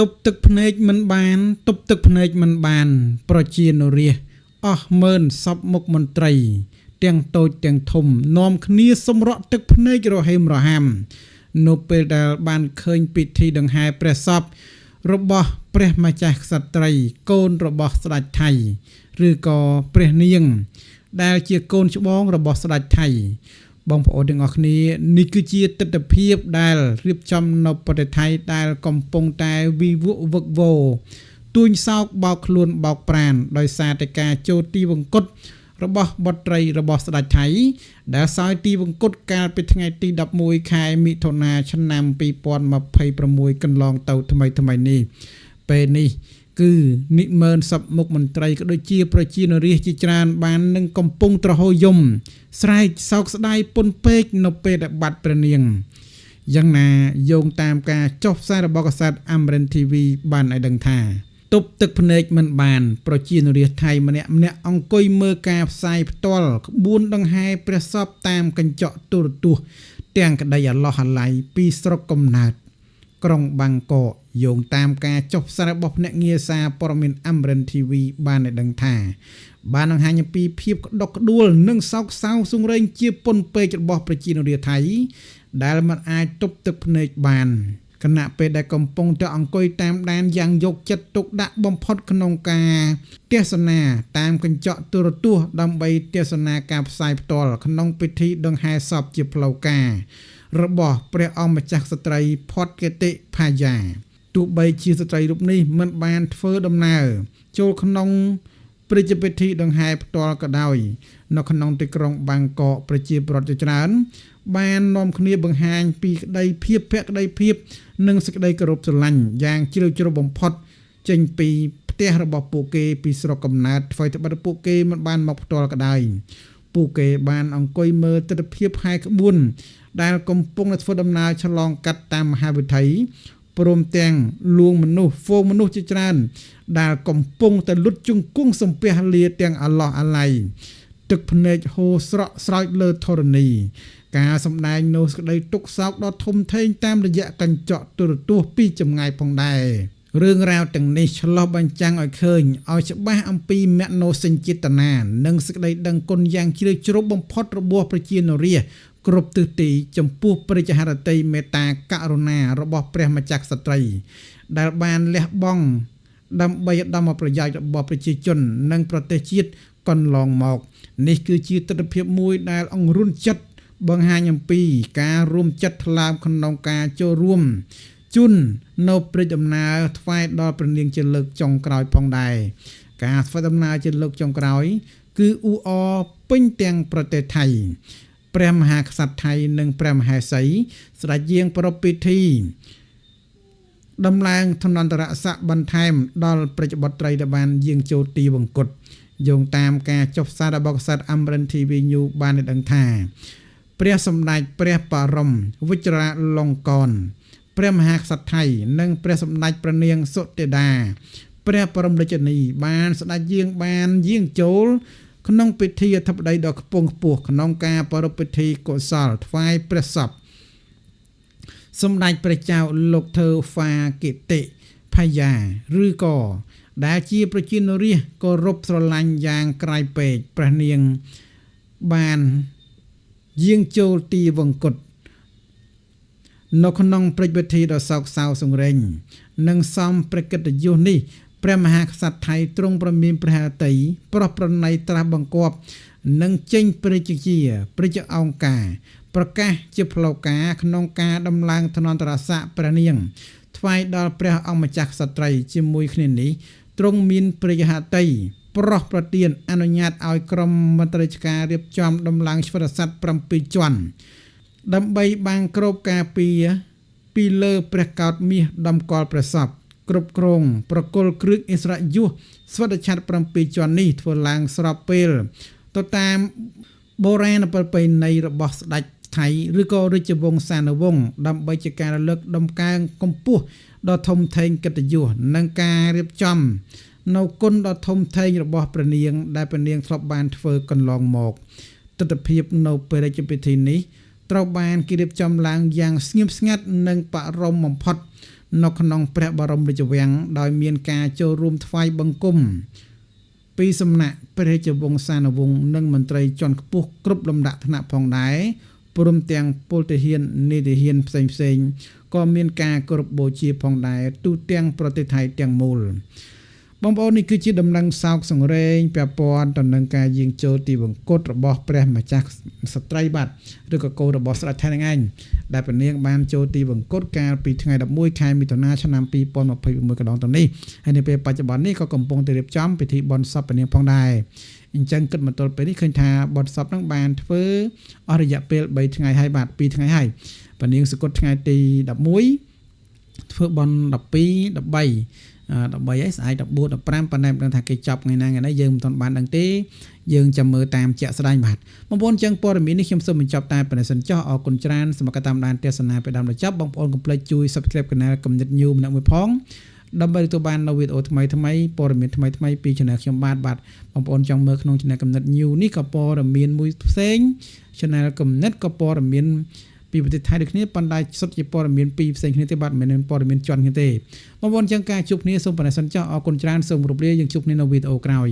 ទប់ទឹកភ្នែកមិនបានទប់ទឹកភ្នែកមិនបានប្រជានរាស្ត្រអស់ម៉ឺនសពមុខមន្ត្រីទាំងតូចទាំងធំនាំគ្នាសម្រក់ទឹកភ្នែករហេមរហាមនៅពេលដែលបានឃើញពិធីដង្ហែព្រះសពរបស់ព្រះម្ចាស់ក្សត្រីកូនរបស់ស្ដេចថៃឬក៏ព្រះនាងដែលជាកូនច្បងរបស់ស្ដេចថៃបងប្អូនទាំងអស់គ្នានេះគឺជាទស្សនវិជ្ជាដែលរៀបចំនៅប្រទេសថៃដែលកំពុងតែវិវវឹកវរទួញសោកបោកខ្លួនបោកប្រាណដោយសារតែការចូលទីវង្គតរបស់បុត្រីរបស់ស្ដេចថៃដែលសោយទីវង្គតកាលពីថ្ងៃទី11ខែមិថុនាឆ្នាំ2026កន្លងទៅថ្មីនេះពេលនេះគឺនិមឺនសពមុខមន្ត្រីក៏ដូចជាប្រជានរាស្ត្រជាច្រើនបាននឹងកំពុងត្រហោយំស្រែកសោកស្ដាយពន់ពេកនៅពេលដែលបាត់ព្រះនាងយ៉ាងណាយោងតាមការចុះផ្សាយរបស់កាសែត Amren TV បានឲ្យដឹងថាទប់ទឹកភ្នែកមិនបានប្រជានរាស្ត្រថៃម្នាក់អង្គុយមើលការផ្សាយផ្ទាល់ក្បួនដង្ហែព្រះសពតាមកញ្ចក់ទូរទស្សន៍ទាំងក្តីអាឡោះអាល័យពីស្រុកកំណើតក្រុងបាងកកយោងតាមការចុះផ្សាយរបស់ភ្នាក់ងារសារព័ត៌មាន Amren TV បានឲ្យដឹងថាបានបង្ហាញអំពីភាពក្តុកក្តួលនិងសោកសៅសង្រេងជាពន់ពេករបស់ប្រជានរាស្ត្រថៃដែលមិនអាចទប់ទឹកភ្នែកបានគណៈពេលដែលកំពុងតែអង្គុយតាមដានយ៉ាងយកចិត្តទុកដាក់បំផុតក្នុងការទស្សនាតាមកញ្ចក់ទូរទស្សន៍ដើម្បីទស្សនាការផ្សាយផ្ទាល់ក្នុងពិធីដង្ហែសពជាផ្លូវការរបស់ព្រះអង្គម្ចាស់ក្សត្រីផតកេតិផាយាទោះបីជាស្ត្រីរូបនេះមិនបានធ្វើដំណើរចូលក្នុងព្រឹត្តិពិធីដង្ហែផ្ទាល់ក៏ដោយនៅក្នុងទីក្រុងបាងកកប្រជាពលរដ្ឋជាច្រើនបាននាំគ្នាបង្ហាញពីក្តីភាពភក្តីភាពនិងសេចក្តីគោរពស្រឡាញ់យ៉ាងជ្រាលជ្រៅបំផុតចេញពីផ្ទះរបស់ពួកគេពីស្រុកកំណើតថ្មីត្បិតពួកគេមិនបានមកផ្ទាល់ក៏ដោយពួកគេបានអង្គុយមើលទស្សនវិជ្ជាហែក្បួនដែលកំពុងធ្វើដំណើរឆ្លងកាត់តាមមហាវិថីព្រមទាំងលួងមនុស្សហ្វូងមនុស្សជាច្រើនដែលកំពុងតែលុតជង្គង់សំពះលាទាំងអាឡោះអាល័យទឹកភ្នែកហូរស្រក់ស្រោចលើធរណីការសម្ដែងនូវសេចក្តីទុក្ខសោកដ៏ធំធេងតាមរយៈកញ្ចក់ទូរទស្សន៍ពីចម្ងាយផងដែររឿងរ៉ាវទាំងនេះឆ្លុះបញ្ចាំងឲ្យឃើញឲ្យច្បាស់អំពីមនោសញ្ចេតនានិងសេចក្តីដឹងគុណយ៉ាងជ្រាលជ្រៅបំផុតរបស់ប្រជានរាស្ត្រគ្រប់ទិសទីចំពោះព្រះចហរតីមេត្តាករុណារបស់ព្រះម្ចាស់ក្សត្រីដែលបានលះបង់ដើម្បីឧត្តមប្រយោជន៍របស់ប្រជាជននិងប្រទេសជាតិកន្លងមកនេះគឺជាទស្សនវិជ្ជាមួយដែលអង្រួនចិត្តបង្ហាញអំពីការរួមចិត្តថ្លើមក្នុងការចូលរួមជូននៅព្រឹត្តិដំណើរថ្វាយដល់ព្រះនាងជាលើកចុងក្រោយផងដែរការធ្វើដំណើរជាលើកចុងក្រោយគឺអ៊ូអរពេញទាំងប្រទេសថៃព្រះមហាក្សត្រថៃនិងព្រះមហេសីស្ដេចយាងប្រពៃពិធីដំឡើងឋានន្តរស័ក្តិបន្ថែមដល់ប្រជាបុត្រីដែលបានយាងចូលទីវង្គតយោងតាមការចុះផ្សាយរបស់កាសែត Amren TV News បានដឹងថាព្រះសម្ដេចព្រះបរមវជ្រលង្កនព្រះមហាក្សត្រថៃនិងព្រះសម្ដេចព្រះនាងសុទេដាព្រះបរមរាជិនីបានស្ដេចយាងចូលក្នុងពិធីអធិបតីដ៏ខ្ពង់ខ្ពស់ក្នុងការប្រារព្ធពិធីកុសលថ្វាយព្រះសពសម្ដេចព្រះចៅលោកធើហ្វាគិតិផាយាឬក៏ដែលជាប្រជានរាស្ត្រគោរពស្រឡាញ់យ៉ាងក្រៃពេកព្រះនាងបានយាងចូលទីវង្គតនៅក្នុងព្រឹត្តិពិធីដ៏សោកសៅសង្រេងនិងសំព្រះកិត្តិយសនេះព្រះមហាក្សត្រថៃទ្រង់ប្រមានព្រះហឫទ័យប្រោះប្រណីត្រាស់បង្គាប់និងចេញព្រះរាជាអង្គការប្រកាសជាផ្លូវការក្នុងការដំឡើងឋានន្តរស័ក្តិព្រះនាងថ្វាយដល់ព្រះអង្គម្ចាស់ក្សត្រីជាមួយគ្នានេះទ្រង់មានព្រះហឫទ័យប្រោះប្រទានអនុញ្ញាតឲ្យក្រុមមន្ត្រីរាជការរៀបចំដំឡើងឆ្វេរស័ក្តិ7ជាន់ដើម្បីបាំងគ្របការពារពីលើព្រះកោដ្ឋមាសដំកល់ព្រះសពគ្រប់គ្រងប្រគល់គ្រឿងឥស្សរិយយសស្វត្ថឆ័ត្រ7ជាន់នេះធ្វើឡើងស្របពេលទៅតាមបុរាណប្រពៃណីរបស់ស្ដេចថៃឬក៏រាជវង្សានុវង្សដើម្បីជាការរលឹកដំកើងកម្ពស់ដ៏ធំធេងកិត្តិយសនិងការរៀបចំនៅគុណដ៏ធំធេងរបស់ព្រះនាងដែលព្រះនាងធ្លាប់បានធ្វើកន្លងមកទស្សនវិជ្ជានៅពេលរាជពិធីនេះត្រូវបានគេរៀបចំឡើងយ៉ាងស្ងៀមស្ងាត់និងបរមបំផុត នៅក្នុងព្រះបរមរាជវាំងដោយមានការចូលរួមថ្វាយបង្គំពីសំណាក់ព្រះរាជវង្សានុវង្សនិងមន្ត្រីជាន់ខ្ពស់គ្រប់លំដាប់ថ្នាក់ផងដែរព្រមទាំងពលទាហាននាយទាហានផ្សេងៗក៏មានការគោរពបូជាផងដែរទូទាំងប្រទេសថៃទាំងមូលបងប្អូននេះគឺជាដំណឹងសោកសង្រេងពាក់ព័ន្ធទៅនឹងការយាងចូលទីវង្គតរបស់ព្រះម្ចាស់ស្ត្រីបាទឬក៏កូនរបស់ស្ដេចថៃនឹងឯងដែលព្រះនាងបានចូលទីវង្គតកាលពីថ្ងៃ11ខែមិថុនាឆ្នាំ2021កន្លងទៅនេះហើយនៅពេលបច្ចុប្បន្ននេះក៏កំពុងតែរៀបចំពិធីបុណ្យសពព្រះនាងផងដែរអញ្ចឹងគិតមកទល់ពេលនេះឃើញថាបុណ្យសពនឹងបានធ្វើអស់រយៈពេល3ថ្ងៃហើយបាទ2ថ្ងៃហើយព្រះនាងសគត់ថ្ងៃទី11ធ្វើបុណ្យ12 13ហើយស្អែក14 15ប៉ុន្តែមិនដឹងថាគេចាប់ថ្ងៃណាថ្ងៃនេះយើងមិនទាន់បានដឹងទេយើងចាំមើលតាមជាក់ស្ដែងបាទបងប្អូនចឹងព័ត៌មាននេះខ្ញុំសូមបញ្ចប់តែប៉ុណ្ណេះសិនចុះអរគុណច្រើនសម្រាប់តាមដានទស្សនាពេលដើមដល់ចប់បងប្អូនកុំភ្លេចជួយ Subscribe Channel កំណត់ New ម្នាក់មួយផងដើម្បីទទួលបាននូវវីដេអូថ្មីព័ត៌មានថ្មីពី Channel ខ្ញុំបាទបងប្អូនចង់មើលក្នុង Channel កំណត់ New នេះក៏ព័ត៌មានមួយផ្សេង Channel កំណត់ក៏ព័ត៌មានពីប្រទេសថៃដូចគ្នាប៉ុន្តែសុទ្ធជាព័ត៌មានពីរផ្សេងគ្នាទេបាទមិនមែនព័ត៌មានជាន់គ្នាទេបងប្អូនចឹងការជួបគ្នាសូមប៉ុណ្ណេះសិនចុះអរគុណច្រើនសូមជម្រាបលាយើងជួបគ្នានៅវីដេអូក្រោយ